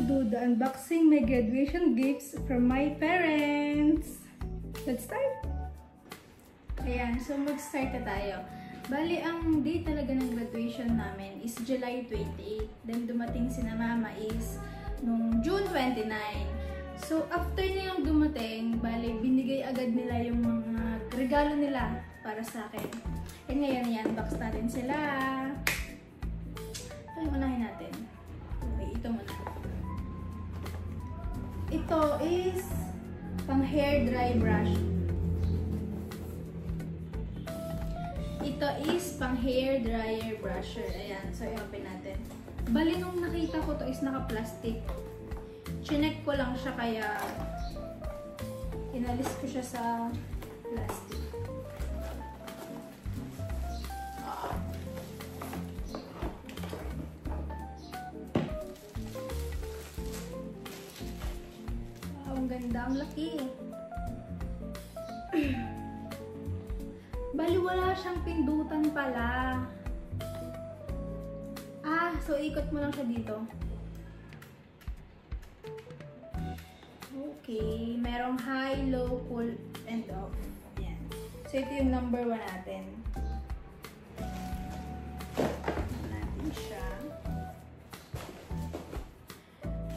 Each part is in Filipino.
do the unboxing my graduation gifts from my parents. Let's start! Ayan, so mag-start na tayo. Bali, ang date talaga ng graduation namin is July 28. Then dumating si na mama is nung June 29. So after nilang dumating, bali, binigay agad nila yung mga regalo nila para sa akin. And ngayon, i-unbox natin sila. Ito yung unahin natin. Okay, ito muna. Ito is pang hair dry brush. Ito is pang hair dryer brusher. Ayan, so i-open natin. Bali, nung nakita ko to is naka-plastic. Chinek ko lang siya kaya inalis ko siya sa plastic. Ang ganda, ang laki. Bali, wala siyang pindutan pala. So ikot mo lang siya dito. Okay, merong high, low, cool, and off. Yan. So ito yung number 1 natin. Natin siya.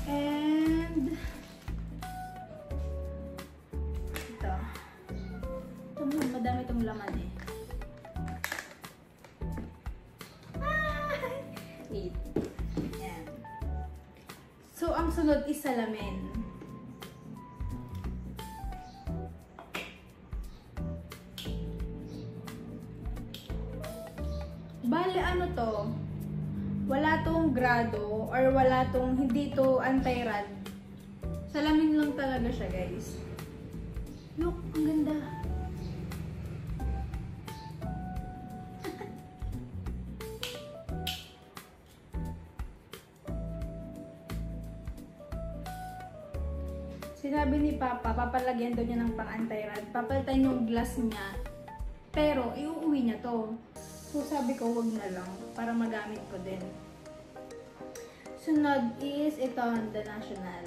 And ito. Madami itong laman eh. Wait. Yan. So ang sunod is salamin. Bale, ano to? Wala tong grado or wala tong, hindi to anti-rad. Salamin lang talaga siya, guys. Look, ang ganda. Sinabi ni Papa, papalagyan daw niya ng pang anti-rad. Papalitan yung glass niya. Pero, iuuwi niya to. So, sabi ko, wag na lang. Para magamit ko din. Sunod is ito, The National.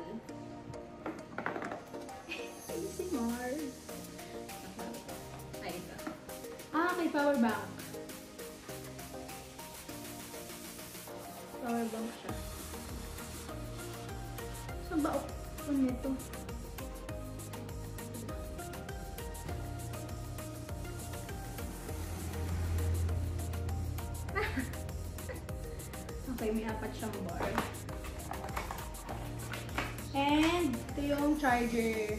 Si Mars. Ay, ito. May power bank. Power bank siya. Saan ba? Ano ito? Okay, may 4 siyang bar. And ito yung charger.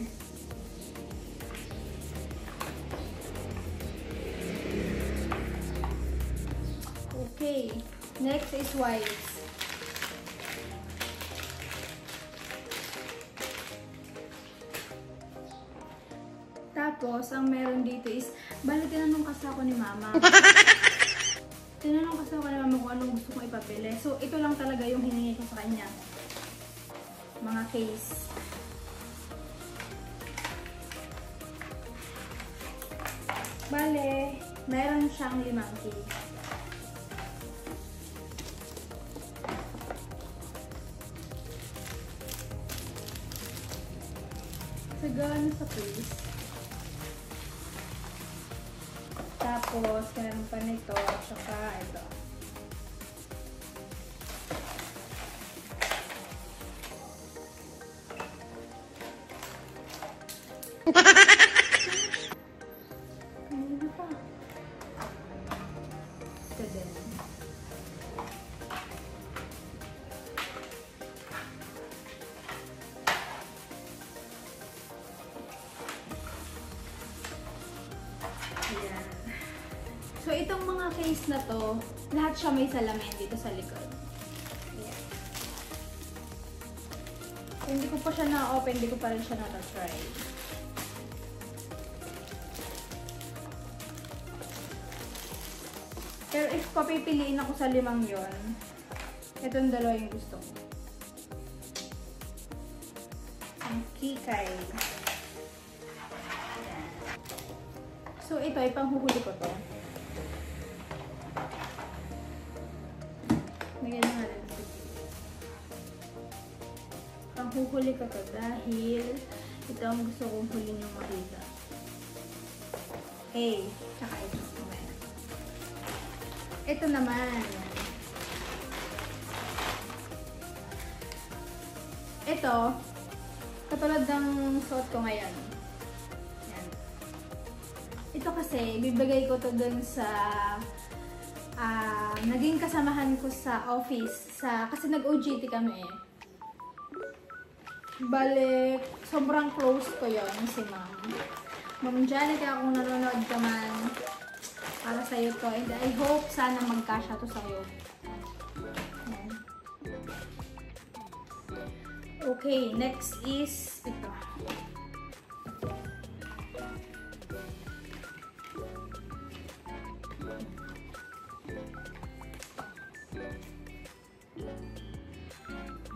Okay, next is wipes. Tapos, ang meron dito is, bali tinanong kasi ako ni Mama. Tinanong kasi ako ni Mama kung anong gusto kong ipapili. So, ito lang talaga yung hiningi ko sa kanya. Mga case. Bale, meron siyang 5 case. Sagana sa case. Tapos, meron pa nito, at saka ito. Kanina pa. Ito din. Ayan. So, itong mga case na to, lahat siya may salamin dito sa likod. Ayan. So, hindi ko pa siya na-open, hindi ko pa rin siya na-try. Pero if papipiliin ako sa 5 yon, itong 2 yung gusto ko. Ang kikay. So, ito ay panghuhuli ko to. Nagyan na natin. mahuhuli ka to dahil ito ang gusto kong huli niyong makita. Okay, tsaka ito. Ito naman. Ito, katulad ng suot ko ngayon. Yan. Ito kasi, bibigay ko to dun sa naging kasamahan ko sa office. Kasi nag-OJT kami eh. Bale, sobrang close ko yon si Ma'am. Ma'am Janet, kung nanonood ka man, para sa'yo to. And I hope sana magkasya to sa'yo. Yan. Okay, next is ito.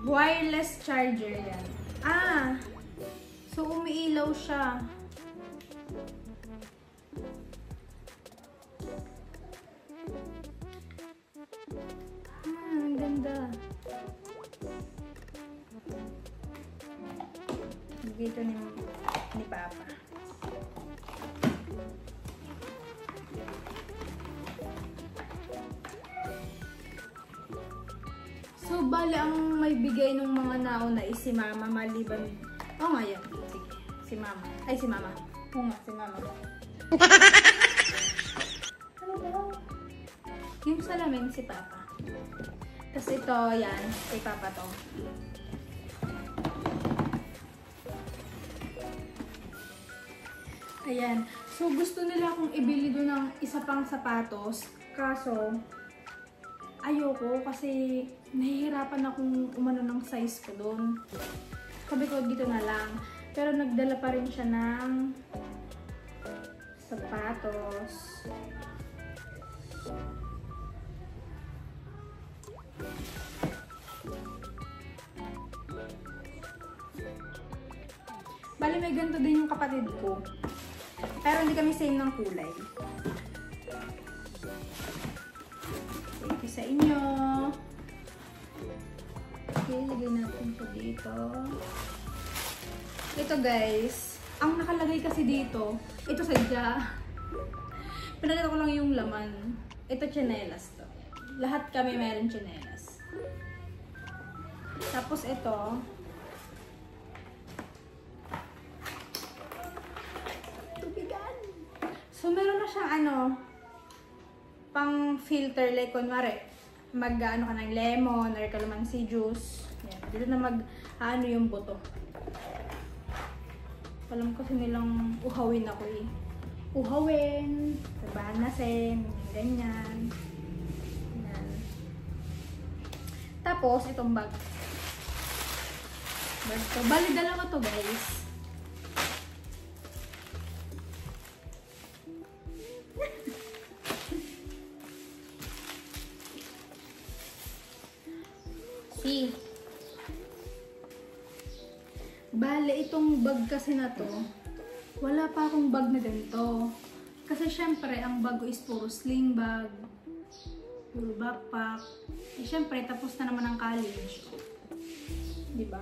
Wireless charger yan. So umiilaw siya. Ang ganda. Dito ni Papa. So, bale, ang may bigay ng mga nauna is si Mama maliban. Oh, nga yan. Sige. Si Mama. Ay, si Mama. Oo nga, si Mama. Ano ba? Yung salamin, si Papa. Tapos ito, yan. Kay Papa to. Ayan. So, gusto nila akong ibili doon ng isa pang sapatos. Kaso, ayoko kasi nahihirapan akong umano ng size ko doon. Sabi ko, dito na lang. Pero nagdala pa rin siya ng sapatos. Bali, may ganito din yung kapatid ko. Pero hindi kami same ng kulay. Thank you sa inyo. Okay, lagay natin siya dito. Ito guys, ang nakalagay kasi dito, ito sadya. Pinagano ko lang yung laman. Ito tsinelas to. Lahat kami meron tsinelas. Tapos ito, tubigan. So meron na siyang pang filter, like kunwari mag-ano ka ng lemon or calamansi juice. Yan. Dito na yung buto. Alam ko nilang uhawin ako eh. Uhawin, sabanasin, ganyan. Yan. Tapos, itong bag. Bali, dalawa to guys. See? Bale, itong bag kasi na to, wala pa akong bag na ganito. Kasi syempre, ang bag ko is puro sling bag, puro backpack. Eh, syempre, tapos na naman ang college. Diba?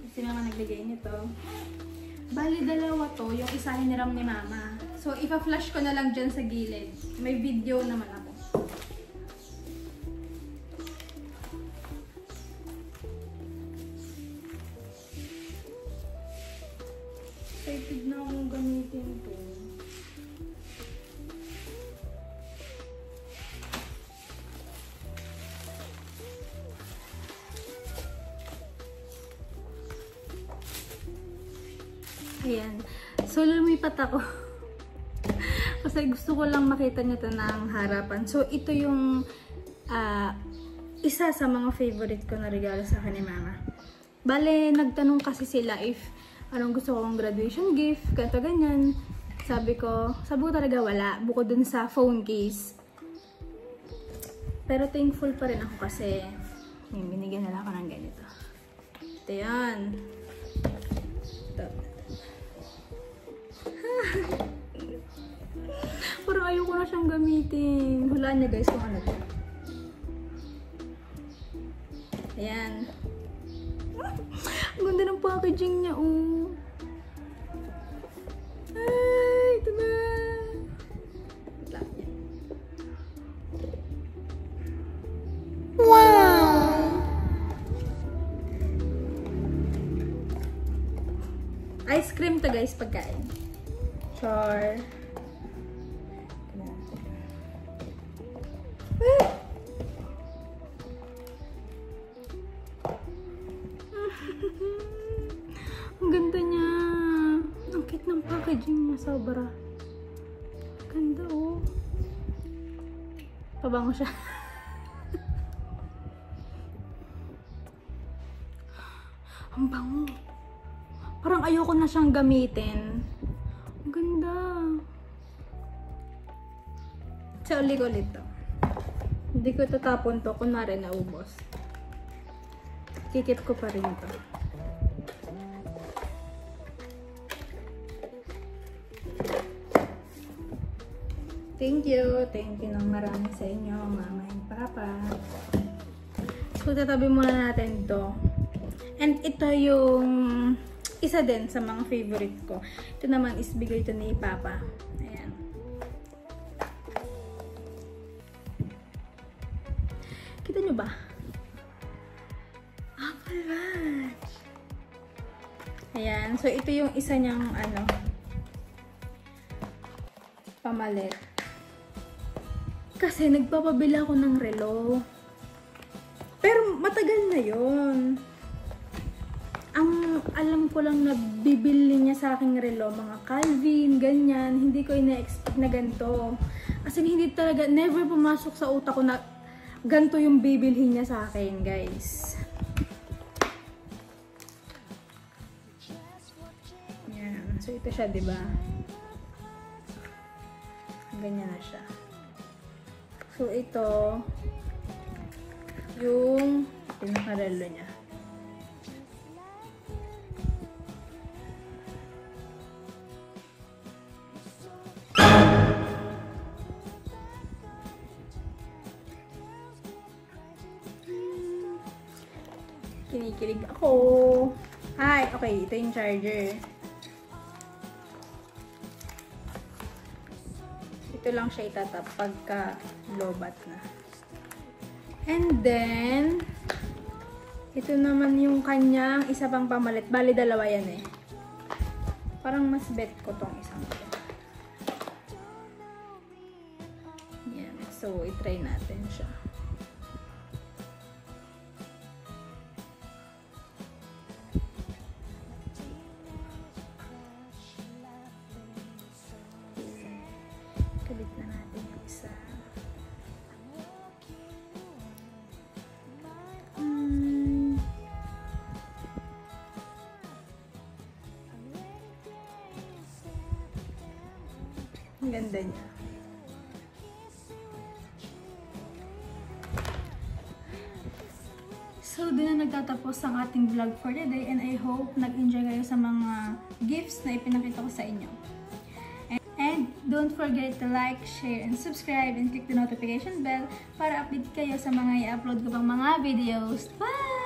Kasi mga nagbigay nito. Bali, dalawa to. Yung isa hiniram ni Mama. So, ipa-flash ko na lang dyan sa gilid. May video naman ako. Excited na akong gamitin to. Ayan. So, lumipat ako. Kasi gusto ko lang makita nyo ito ng harapan. So, ito yung isa sa mga favorite ko na regalo sa akin ni Mama. Bale, nagtanong kasi sila if anong gusto kong graduation gift, ganito ganyan. Sabi ko talaga wala. Bukod dun sa phone case. Pero thankful pa rin ako kasi binigyan nila ako ng ganito. Ito yan. Ito. Parang ayoko na siyang gamitin. Hulaan niya guys kung ano to. Ayan. Ang ganda ng packaging niya, oh. Ay, ito na. Wow! Ice cream to guys, pagkain. Char. Ang ganda niya. Ang cute ng packaging niya, sobra. Ganda, oh. Pabango siya. Ang bango. Parang ayoko na siyang gamitin. Ang ganda. Sa ulit to. Hindi ko tatapon to. Kunwari naubos. Kikip ko pa rin to. Thank you. Thank you ng marami sa inyo, mama and papa. So, tatabi muna natin to. And ito yung isa din sa mga favorite ko. Ito naman is bigay ito ni Papa. Ayan. Kita nyo ba? Apple Watch. Ayan. So, ito yung isa niyang ano, pamalit. Kasi nagpapabila ako ng relo. Pero matagal na yun. Ang alam ko lang na bibili niya sa aking relo, mga Calvin, ganyan. Hindi ko ina-expect na ganito. Kasi hindi talaga, never pumasok sa utak ko na ganito yung bibilhin niya sa akin, guys. Yan. So, ito siya, diba? Ganyan na siya. So, ito yung pinaka-relo niya. Kinikilig ako. Hi! Okay, ito yung charger. Ito lang siya itatap pagka lobat na. And then, ito naman yung kanyang isa pang pamalit. Bali, dalawa yan eh. Parang mas bet ko tong isang ito. Yan. So, itry natin siya. Kabit na natin yung isa. Ang ganda niya. So, doon na nagtatapos ang ating vlog for today and I hope nag-enjoy kayo sa mga gifts na ipinakita ko sa inyo. And don't forget to like, share, and subscribe and click the notification bell para update kayo sa mga i-upload ko pang mga videos. Bye!